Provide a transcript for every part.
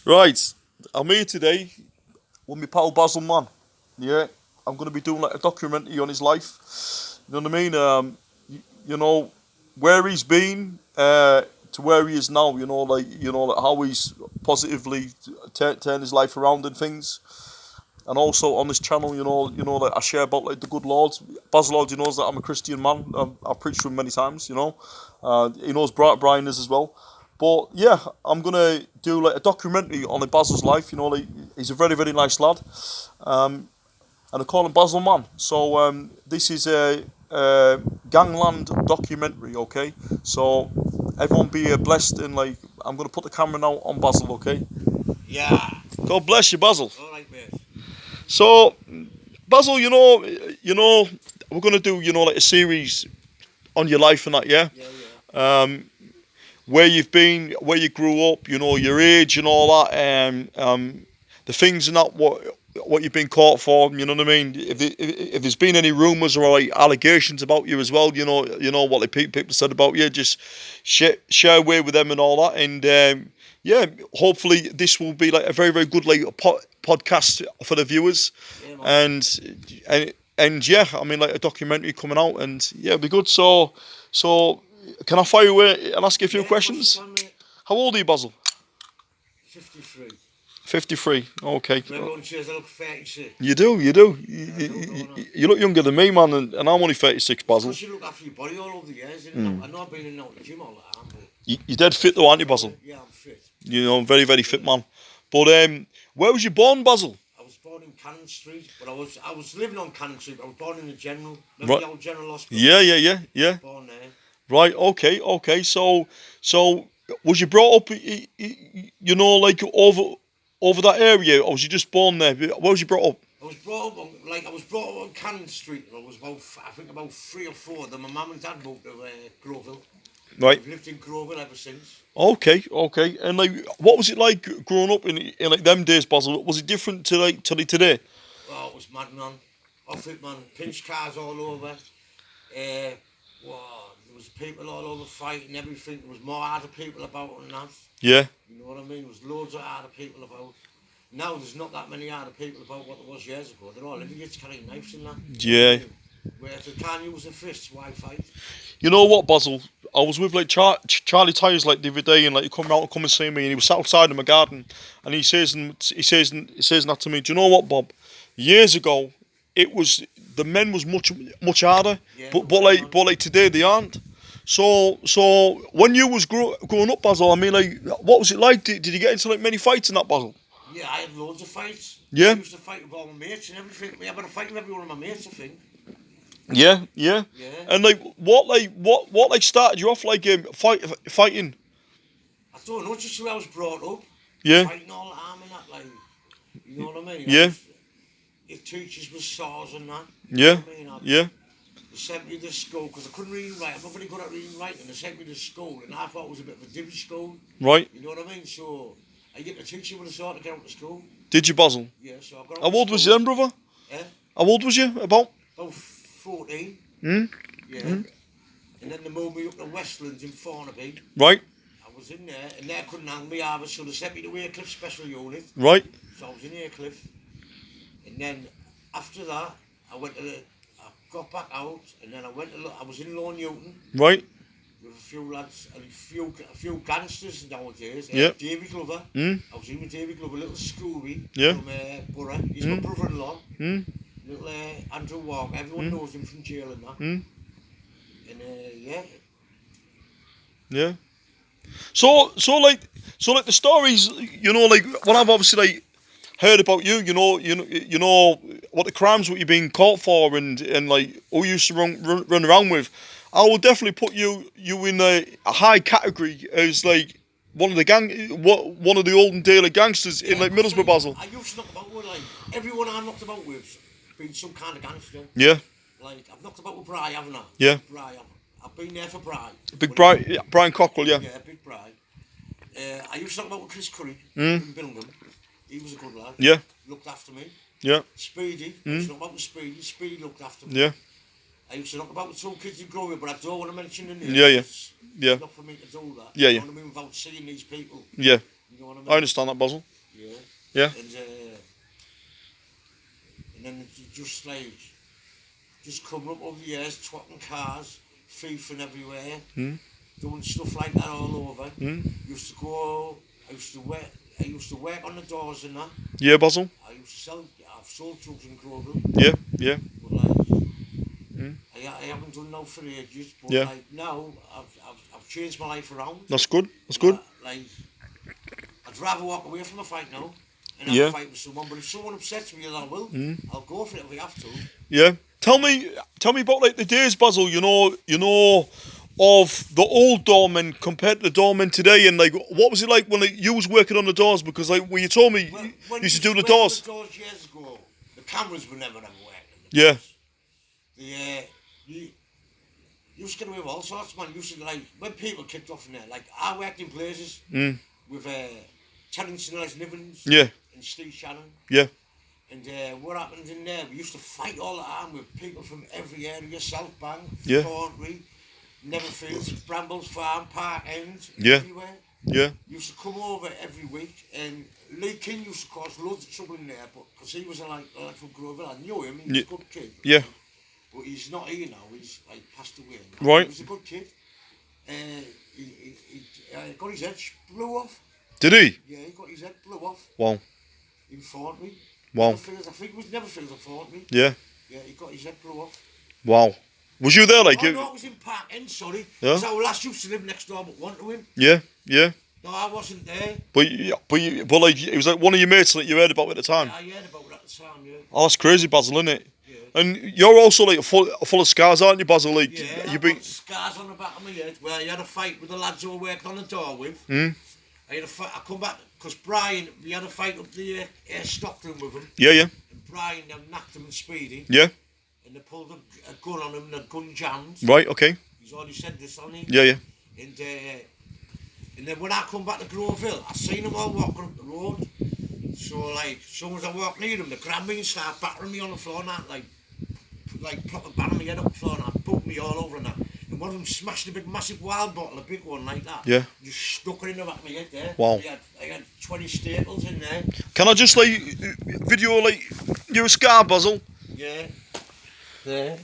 Right, I'm here today with my pal Basil, man. Yeah, I'm going to be doing like a documentary on his life. You know what I mean? You know where he's been to where he is now. Like how he's positively turned his life around and things. And also on this channel, like I share about like the good Lord. Basil already knows that I'm a Christian man. I've preached to him many times. He knows Brian is as well. But yeah, I'm gonna do like a documentary on like Basil's life. Like he's a very very nice lad, and I call him Basil Man. So this is a Gangland documentary. Okay, so everyone be blessed and like I'm gonna put the camera now on Basil. Okay, Yeah. God bless you, Basil. All right, mate. So Basil, we're gonna do like a series on your life and that. Yeah. Yeah, yeah. Where you've been, where you grew up, your age and all that, the things and that what you've been caught for. You know what I mean? If there's been any rumours or like allegations about you as well, what the people said about you, just share away with them and all that. And yeah, hopefully this will be like a very very good like podcast for the viewers, Yeah, man. and yeah, I mean like a documentary coming out, and yeah, it'll be good. So. Can I fire away and ask you a few Yeah, questions? can, mate. How old are you, Basil? 53. 53. Okay. Everyone says I look 36. You do. You do. No. You look younger than me, man, and I'm only 36, Basil. Because you look after your body all over the years. I know I've been in and out of the gym all the time, but You're dead fit though, aren't you, Basil? yeah, I'm fit. Very, very fit, man. But where was you born, Basil? I was born in Cannon Street, but I was living on Cannon Street. I was born in the General. Right. Remember the old General Hospital? Yeah. Born there. Right. Okay. So was you brought up, like over that area, or was you just born there? Where was you brought up? I was brought up on Cannon Street. I was about 3 or 4. Then my mum and dad moved to Groville. Right. I've lived in Groville ever since. Okay. And like, what was it like growing up in like them days, Basil? Was it different to like today? Oh, it was mad, man. Off it, man. Pinch cars all over. Wow, there was people all over fighting everything. There was more harder people about than that. Yeah. You know what I mean? There was loads of harder people about. Now there's not that many harder people about what there was years ago. They're all idiots carrying knives and that. Yeah. Where if they can't use their fists, why fight? You know what, Basil? I was with like Charlie Tyres like the other day, and like he come out and come and see me, and he was sat outside in my garden, and he says that to me. Do you know what, Bob? Years ago, it was the men was much harder, Yeah, but like today they aren't. So when you was growing up, Basil, I mean, like, what was it like? Did you get into like many fights in that, Basil? Yeah, I had loads of fights. Yeah. I used to fight with all my mates and everything. I had a fight with every one of my mates, I think. Yeah. Yeah. And like, what started you off like fighting? I don't know, just the way I was brought up. Yeah. Fighting all the time and that, like, you know what I mean? Yeah. Your teachers were saws and that. Yeah. You know what I mean? Yeah. They sent me to school because I couldn't read and write. I'm not very good at reading and writing. They sent me to school and I thought it was a bit of a divvy school. Right. You know what I mean? So I get the teacher with a sword to get out to school. Did you, Basil? Yeah, so I got out How to old was you school. then, brother? Yeah, How old was you? About? 14. Hmm. Yeah. And then they moved me up to Westlands in Thornaby. Right. I was in there and they couldn't hang me either, so they sent me to Aycliffe Special Unit. Right. So I was in Aycliffe. And then after that, I got back out and then I was in Law Newton. Right. With a few lads and a few gangsters nowadays. Yeah. Davy Glover. Mm. I was in with Davy Glover, little Scooby Yeah. from Borough. He's my brother-in-law. Mm. Little Andrew Walker. Everyone knows him from jail and that. Mm. And yeah. Yeah. So like the stories, like when I've obviously like heard about you, you know what the crimes what you've been caught for and like who you used to run around with. I will definitely put you in a high category as like one of the olden daily gangsters in like Middlesbrough, Basil. I used to knock about with like everyone I knocked about with been some kind of gangster. Yeah. Like I've knocked about with Bri, haven't I? Yeah. Bri, I've been there for Bri. Big Brian Cockrell, yeah. Yeah, Big Bri. I used to talk about with Chris Curry in Birmingham. He was a good lad. Yeah. Looked after me. Yeah. Speedy. I used to talk about with Speedy. Speedy looked after me. Yeah. I used to talk about the two kids who grew up, but I don't want to mention the names. Yeah. It's not for me to do that. Yeah. You know what I mean? Without seeing these people. Yeah. You know what I mean? I understand that, Basil. Yeah. And then it just coming up over the years, twatting cars, thieving everywhere, doing stuff like that all over. Used to go. I used to work on the doors and that. Yeah, Basil. I've sold drugs in Groville. Yeah, yeah, But like, I haven't done no for ages. But Yeah. like now, I've changed my life around. that's good. That's good. Like, I'd rather walk away from a fight now and have Yeah. a fight with someone. But if someone upsets me, then I will. I'll go for it if we have to. Yeah. Tell me about like the days, Basil. You know, of the old doormen compared to the doormen today, and like, what was it like when you was working on the doors? Because like when you told me When you you used to do the work on doors. the doors years ago, the cameras were never working. Yeah. You used to get away with all sorts, man. You used to, like, when people kicked off in there, like, I worked in places with Terence and Alice Nivens Yeah. and Steve Shannon. Yeah. And what happened in there, we used to fight all the time with people from every area, South Bank, Yeah. Thornbury, Neverfields, Brambles Farm, Park End, Yeah. everywhere. Yeah. Used to come over every week, and Lee King used to cause loads of trouble in there, but because he was like from Groville, I knew him, he was a good kid. Yeah. But he's not here now, he's like passed away now. Right. He was a good kid. He got his head blew off. Did he? Yeah, he got his head blew off Wow. in Thornbury. Wow. I think it was Neverfields or Thornbury. Yeah. Yeah, he got his head blew off. Wow. Was you there? Like, Oh, no, it was in Park End, sorry. Yeah. Because our last used to live next door but one to him. yeah, yeah. No, I wasn't there. But like it was like one of your mates that you heard about at the time. I heard about it at the time, yeah. Oh, that's crazy, Basil, isn't it? Yeah. And you're also like full of scars, aren't you, Basil? Like Yeah, you've I've been. got scars on the back of my head where I had a fight with the lads who I worked on the door with. I had a fight. I come back because Brian, we had a fight up the Stockton with him. Yeah, yeah, And Brian knocked him and Speedy. yeah. And they pulled a gun on him and the gun jammed. Right. Okay. He's already said this, hasn't he? Yeah, yeah. And then when I come back to Groville, I seen them all walking up the road. So like, as soon as I walk near them, they grab me and start battering me on the floor and that, like proper banging my head up the floor and that, put me all over and that. And one of them smashed a big massive wild bottle, a big one like that. Yeah. Just stuck it in the back of my head there. Wow. I had 20 staples in there. Can I just like video like your scar, Basil? Yeah. There.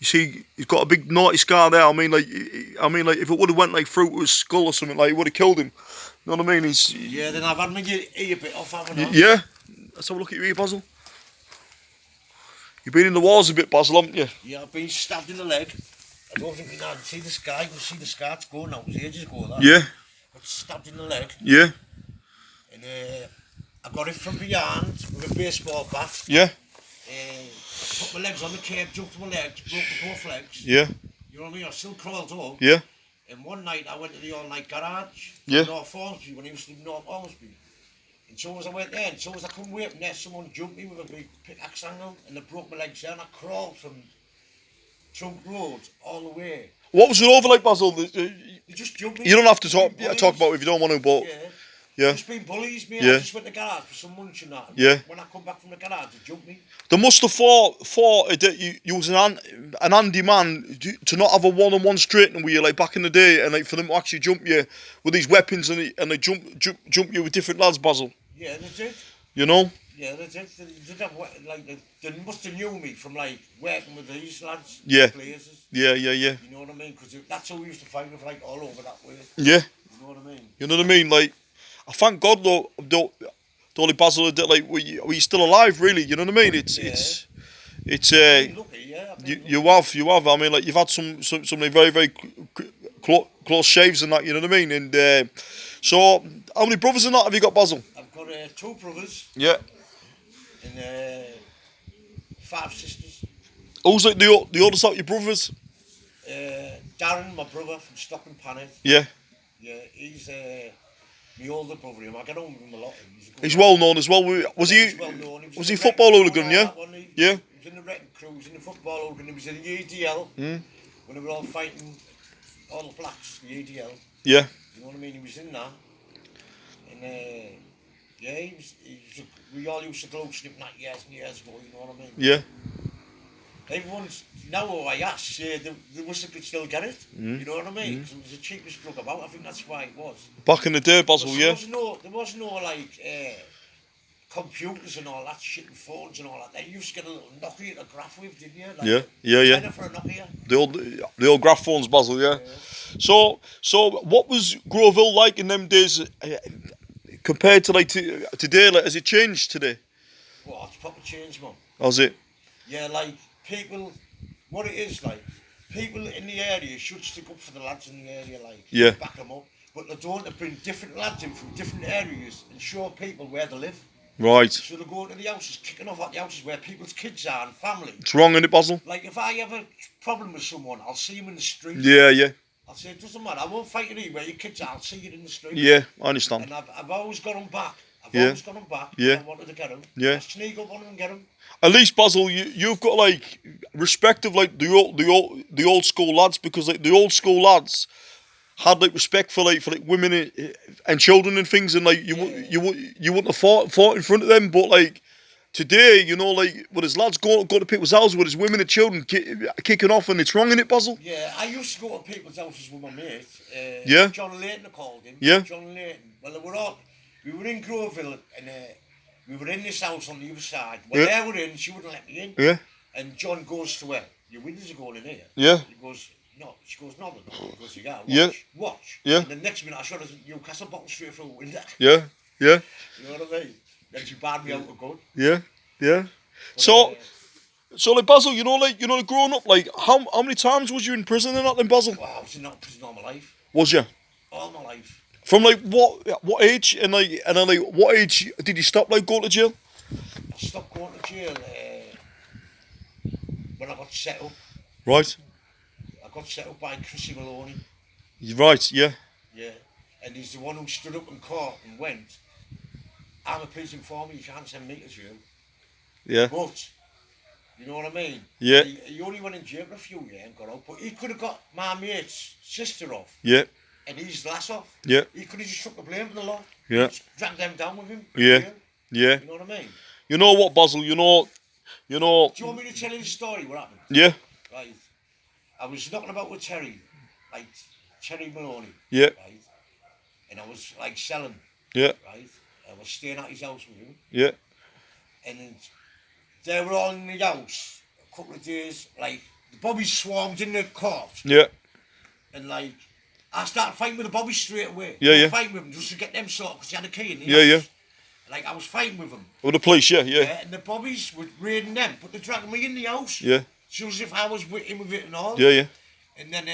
You see, he's got a big naughty scar there. I mean, like if it would have went like through to his skull or something, like it would have killed him. You know what I mean? Yeah. Then I've had my ear bit off, haven't I? Yeah. Let's have a look at your ear, Basil. You've been in the wars a bit, Basil, haven't you? Yeah, I've been stabbed in the leg. I don't think you can see the scar. You can see the scar. It's going out. It was ages ago, that. Yeah. Got stabbed in the leg. Yeah. And I got it from behind with a baseball bat. Yeah. Put my legs on the curb, jumped to my legs, broke both legs. Yeah. You know what I mean? I still crawled up. Yeah. And one night I went to the all-night garage. Yeah. North Ormsby, when I used to live in North Ormsby. And so as I went there, and so as I come away from there, someone jumped me with a big pickaxe handle and they broke my legs down. I crawled from Trunk Road all the way. What was it over like, Basil? They just jumped me. You don't have to talk about it if you don't want to, but Yeah. Just been bullies, me. Yeah. I just went to the garage for some lunch and that. And Yeah. when I come back from the garage, they jumped me. they must have thought you was an handy man to not have a one-on-one straightening with you like back in the day, and like for them to actually jump you with these weapons and they jump you with different lads, Basil. Yeah, they did. You know. Yeah, they did. They did have, like, they must have knew me from like working with these lads. Yeah. Places. Yeah. You know what I mean? Because that's how we used to fight with, like, all over that way. Yeah. You know what I mean? You know what I mean? Like, I thank God though, Dolly Basil, that like we still alive, really. You know what I mean? It's Lucky, yeah. you have. I mean, like you've had some very very close shaves and that. You know what I mean? And so, how many brothers and that have you got, Basil? I've got 2 brothers. Yeah. And 5 sisters. Who's like the oldest out your brothers? Darren, my brother from Stockton Paned. Yeah. Yeah, he's my older brother. I get on with him a lot. He's well known as well. Was he? Well known. Was he football hooligan? Yeah. Yeah. He was in the wrecking crew. He was in the football hooligan. He was in the EDL when they were all fighting all the blacks. The EDL. Yeah. You know what I mean? He was in that. And yeah, we all used to go snip that years and years ago. You know what I mean? Yeah. Everyone's now who I ask, they wish they could still get it. You know what I mean? Because it was the cheapest drug about. I think that's why it was. Back in the day, Basil. Yeah. There was no like computers and all that shit and phones and all that. Then you used to get a little Nokia to graph with, didn't you? Like Yeah, a tenner for a Nokia. The old graph phones, Basil. Yeah. Yeah. So what was Groville like in them days compared to like today? Like, has it changed today? Well, it's proper change, man. Has it? Yeah, like people, what it is like, people in the area should stick up for the lads in the area, like Yeah. back them up. But they don't. They bring different lads in from different areas and show people where they live. Right. So they go to the houses, kicking off at the houses where people's kids are and family. It's wrong, isn't it, Basil? Like if I have a problem with someone, I'll see him in the street. Yeah, yeah, I'll say, it doesn't matter, I won't fight you here where your kids are, I'll see you in the street. yeah. I understand. And I've always got them back. I've Yeah. always got them back. Yeah. I wanted to get them. Yeah. I sneak up on them and get them. At least, Basil, you've got like respect of like the old school lads, because like the old school lads had like respect for like women and children and things, and like you wouldn't have fought in front of them. But like today, you know, like with his lads go to people's houses with his women and children kicking off, and it's wrong, in it, Basil? Yeah, I used to go to people's houses with my mate. Yeah. John Layton, I called him. Yeah. John Layton. Well, we were in Groville and we were in this house on the other side. Well, Yeah. they were in, she wouldn't let me in. Yeah. And John goes to her, your windows are going in here. Yeah. He goes, no. She goes, no, they're not. He goes, you gotta watch. Yeah. Watch. Yeah. And the next minute I shot a Newcastle bottle straight through the window. Yeah. Yeah. You know what I mean? Then she barred me out of good. Yeah. Yeah. But, So like Basil, like growing up, like how many times was you in prison and that then, Basil? wow, I was in prison all my life. Was you? All my life. From like what age and then like what age did you stop like going to jail? I stopped going to jail when I got set up. Right. I got set up by Chrissy Maloney. Right. Yeah. Yeah. And he's the one who stood up in court and went, I'm a police informer, you can't send me to jail. Yeah. But, you know what I mean? Yeah. He only went in jail for a few years and got out. But he could have got my mate's sister off Yeah. and his lass off. Yeah. He could have just took the blame for the lot. Yeah. Just dragged them down with him. Yeah. Jail. Yeah. You know what I mean? You know what, Basil? You know. Do you want me to tell you the story, what happened? Yeah. Right. I was knocking about with Terry, like Terry Maloney. Yeah. Right. And I was like selling. Yeah. Right. I was staying at his house with him. Yeah. And they were all in the house a couple of days. Like the bobbies swarmed in the court. Yeah. And like I started fighting with the bobbies straight away. Yeah, I was yeah. fighting with them just to get them sorted because he had a key in the Yeah, house. Like I was fighting with them. With the police, yeah, yeah. Yeah. And the bobbies were raiding them, but they're dragging me in the house. Yeah. So as if I was with him with it and all. Yeah, yeah. And then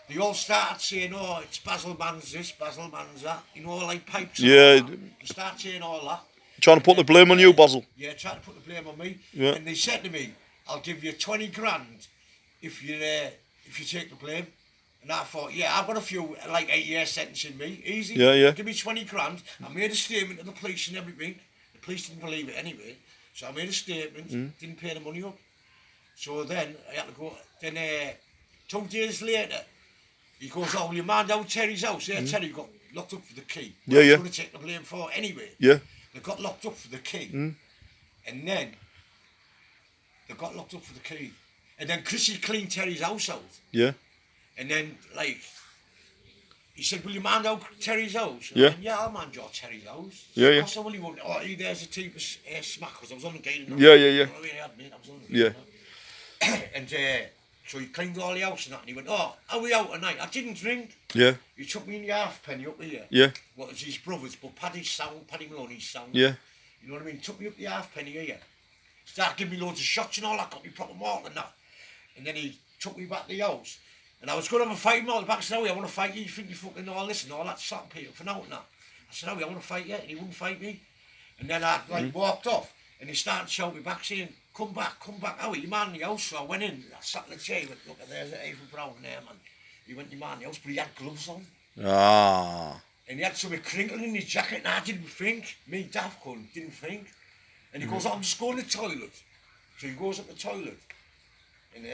they all started saying, oh, it's Basil Man's this, Basil Man's that. You know, like pipes. and Yeah. all that. They started saying all that. Trying to put the blame on you, Basil. Yeah, trying to put the blame on me. Yeah. And they said to me, I'll give you 20 grand if you take the blame. And I thought, yeah, I've got a few, like 8 years sentence in me, easy. Yeah, yeah. Give me 20 grand. I made a statement to the police and everything. The police didn't believe it anyway. So I made a statement, didn't pay the money up. So then I had to go, then 2 days later, he goes, oh, will you mind out Terry's house? Yeah, Terry got locked up for the key. Yeah, yeah. I was going to take the blame for it anyway. Yeah. They got locked up for the key. And then they got locked up for the key. And then Chrissy cleaned Terry's house out. Yeah. And then, like, he said, will you mind out Terry's house? And Yeah. I went, yeah, I'll mind out Terry's house. Yeah, yeah. I said, well, he won't. Oh, there's a team of smack, because I was on the gate. Yeah, yeah, yeah. You know what I mean? I had me, I was on the Yeah. gate. And so he cleaned all the house and that. And he went, oh, are we out tonight? I didn't drink. Yeah. He took me in the halfpenny up here. Yeah. What was his brother's, but Paddy Maloney's sound. Yeah. You know what I mean? Took me up the halfpenny here. Started giving me loads of shots and all that, got me proper mark and that. And then he took me back to the house. And I was going to have a fight with him all the back. I said, oh, I want to fight you. You think you fucking all this and all that sort of people for now and that. I said, oh, I want to fight you. And he wouldn't fight me. And then I walked off. And he started shouting me back saying, come back, Howie, you man in the house. So I went in, I sat in the chair, went, look, there's Ava Brown there, man. He went, you man in the house, but he had gloves on. Ah. And he had something crinkling in his jacket, and I didn't think. Me, daft cunt, didn't think. And he goes, oh, I'm just going to the toilet. So he goes up the toilet. And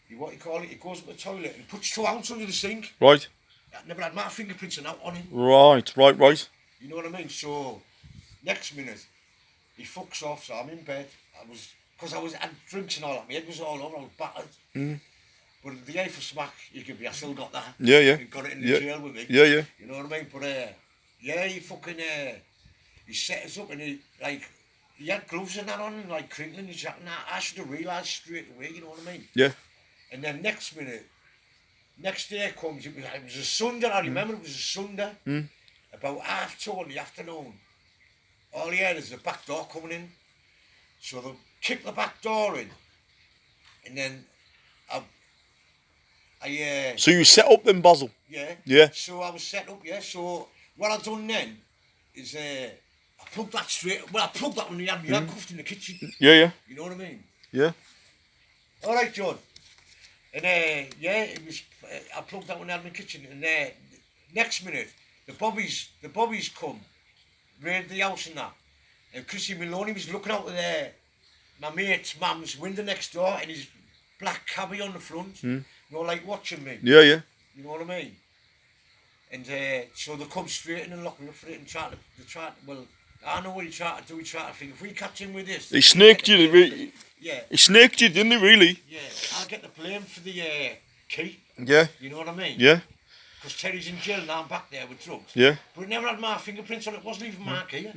he goes up the toilet and puts 2 ounces under the sink. Right. I never had my fingerprints and out on him. Right. You know what I mean? So, next minute, he fucks off, so I'm in bed. Because I had drinks and all that, my head was all over, I was battered. But the A for smack, you give me, I still got that. Yeah, yeah. He got it in the jail with me. Yeah, yeah. You know what I mean? But, yeah, he fucking, he set us up and he had gloves and that on and like crinkling his jacket and that. I should have realised straight away, you know what I mean? Yeah. And then next day comes, it was a Sunday, I remember it was a Sunday, about 2:30 in the afternoon. All you heard is the back door coming in. So they kicked the back door in, and then So you set up then, Basil? Yeah. Yeah. So I was set up, yeah. So what I done then is I plugged that straight. Well, I plugged that when we had me handcuffed in the kitchen. Yeah, yeah. You know what I mean? Yeah. All right, John. And yeah, it was. I plugged that when I had my kitchen, and next minute the bobbies come, raided the house and that, and Chrissy Maloney was looking out of my mate's mum's window next door, and his black cabbie on the front. You know, like watching me. Yeah, yeah. You know what I mean? And so they come straight in and lock me up for it and try to, well, I know what he tried to do. He tried to think, if we catch him with this... He snaked you, yeah. He snaked you, didn't he, really? Yeah, I'll get the blame for the key. Yeah. You know what I mean? Yeah. Because Terry's in jail now, I'm back there with drugs. Yeah. But it never had my fingerprints on it, wasn't even my key.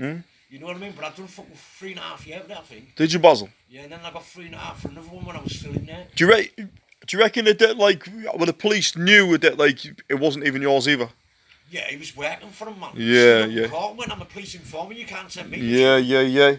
You know what I mean? But I'd done fucking 3.5 years with that thing. Did you, Basil? Yeah, and then I got 3.5 for another one when I was still in there. Do you reckon that, like, when the police knew that, like, it wasn't even yours either? Yeah, he was working for him, man. Yeah, yeah. When I'm a police informant, you can't send me. Yeah, yeah, yeah.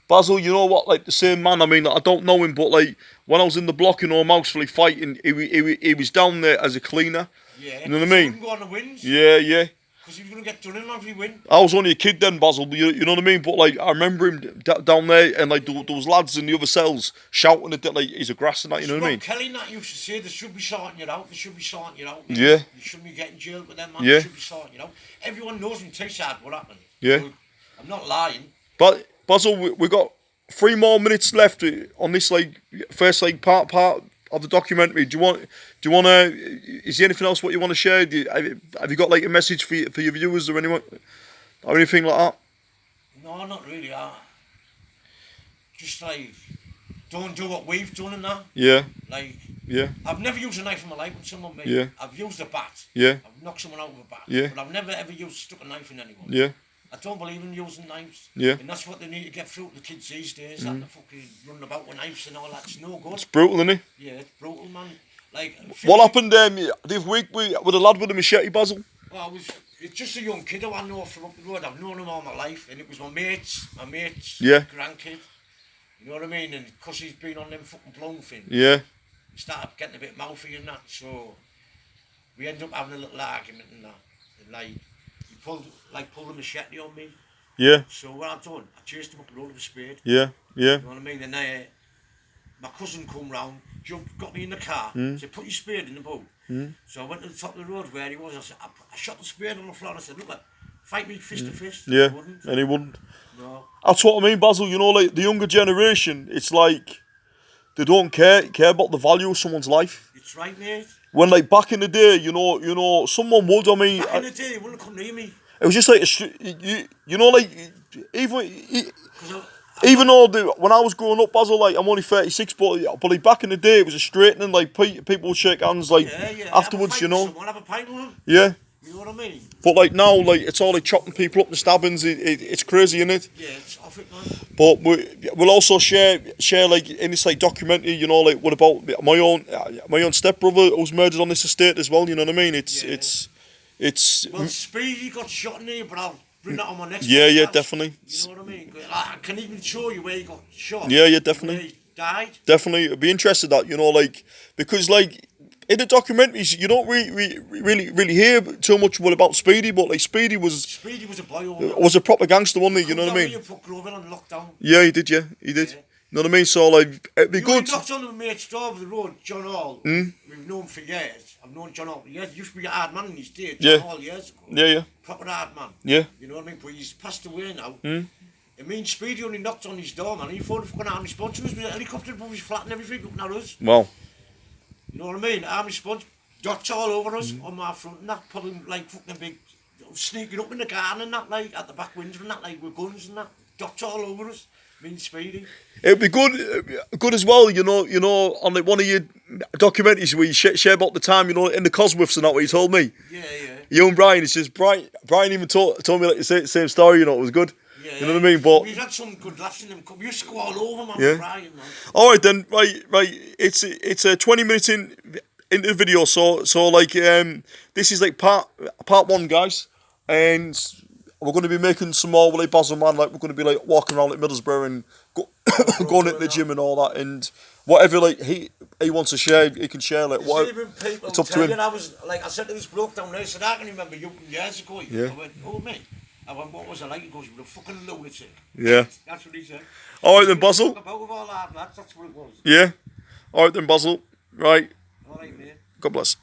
Basil, you know what? Like, the same man, I mean, I don't know him, but, like, when I was in the block in Mouseley fighting, he was down there as a cleaner. Yeah. You know what I mean? He go on the wins. Yeah, yeah. Because he was going to get done in every win. I was only a kid then, Basil, you know what I mean? But, like, I remember him down there, and, like, there was lads in the other cells shouting at, like, he's a grass and that, you know what I mean? Kelly and that used to say, they should be sorting you out, they should be sorting you out. Yeah. You shouldn't be getting jailed with them, man. Yeah. They should be sorting you out. Everyone knows in Teesside what happened. Yeah. So, I'm not lying. But, Basil, we got 3 more minutes left on this, like, first, like, part of the documentary. Do you want to? Is there anything else what you want to share? Have you got like a message for your viewers or anyone or anything like that? No, not really. Just like don't do what we've done and that. Yeah. Like. Yeah. I've never used a knife in my life when someone made. Yeah. I've used a bat. Yeah. I've knocked someone out with a bat. Yeah. But I've never ever stuck a knife in anyone. Yeah. I don't believe in using knives. Yeah. And that's what they need to get through to the kids these days. That they're fucking running about with knives and all that's no good. It's brutal, isn't it? Yeah, it's brutal, man. Like. What happened this week with a lad with a machete, Basil? Well, it's just a young kid who I know from up the road. I've known him all my life, and it was my mate's Yeah. grandkid. You know what I mean? And because he's been on them fucking blown things, Yeah. he started getting a bit mouthy and that. So we ended up having a little argument and that. And like he pulled a machete on me. Yeah. So what I done, I chased him up the road with a spade. Yeah. Yeah. You know what I mean? And my cousin come round, got me in the car, said, put your spade in the boot. So I went to the top of the road where he was. I said, I shot the spade on the floor. I said, look, fight me fist to fist. Yeah. He wouldn't. And he wouldn't. No. That's what I mean, Basil. You know, like the younger generation, it's like they don't care about the value of someone's life. It's right, mate. When like back in the day, you know, someone would. I mean, Back in the day, he wouldn't come near me. it was just like you know, like even though when I was growing up, Basil, like I'm only 36, but like back in the day, it was a straightening. Like people would shake hands, like afterwards, you know. Have a pint with him. Yeah. You know what I mean? But like now, like it's all like chopping people up and stabbings. It's crazy, isn't it? Yeah, it's off it, man. But we'll also share like in this like documentary, you know, like what about my own stepbrother who was murdered on this estate as well. You know what I mean? It's. Well, Speedy got shot in here, but I'll bring that on my next. Yeah, podcast. yeah, definitely. You know what I mean? I can even show you where he got shot. Yeah, yeah, definitely. Where he died. Definitely, I'd be interested that, you know, like because like. In the documentaries, you don't really hear too much about Speedy, but like Speedy was a boy. Was a proper gangster, wasn't he? You know what I mean? Put Grover on lockdown. Yeah, he did. Yeah, he did. Yeah. You know what I mean? So like, it'd be good. You knocked on the mate's door over the road, John Hall. We've known for years. I've known John Hall for years. He used to be a hard man in his day. John Hall years ago. Yeah, yeah. Proper hard man. Yeah. You know what I mean? But he's passed away now. I mean, Speedy only knocked on his door, man. He thought if we're going to have response to us with a helicopter above his flat and everything, looking at us. Wow. You know what I mean? Army response. Dots all over us on my front and that, probably like fucking big, sneaking up in the garden and that, like at the back window and that, like with guns and that. Dots all over us. Me and Speedy. It'd be good as well, you know, on like one of your documentaries where you share about the time, you know, in the Cosworths and that, what you told me. Yeah, yeah. You and Brian, it's just Brian even told me like the same story, you know, it was good. Yeah, You know what I mean? But we've had some good laughs in them. We used to go all over, man. Yeah. Brian, man. all right then, right. It's a 20 minutes into the video, so like this is like part one, guys, and we're going to be making some more with like Basil, man. Like we're going to be like walking around like Middlesbrough and going into the gym and all that, and whatever like he wants to share, he can share. Like what? Even people It's up to tell him. you, I was like, I said to this bloke down there, I said, I can remember you from years ago. Yeah. I went, oh mate. I went, what was it like? He goes, you were a fucking lunatic. Yeah. That's what he said. All right then, He was Basil. talking about with all that, lads. That's what it was. Yeah. All right then, Basil. Right. All right, mate. God bless.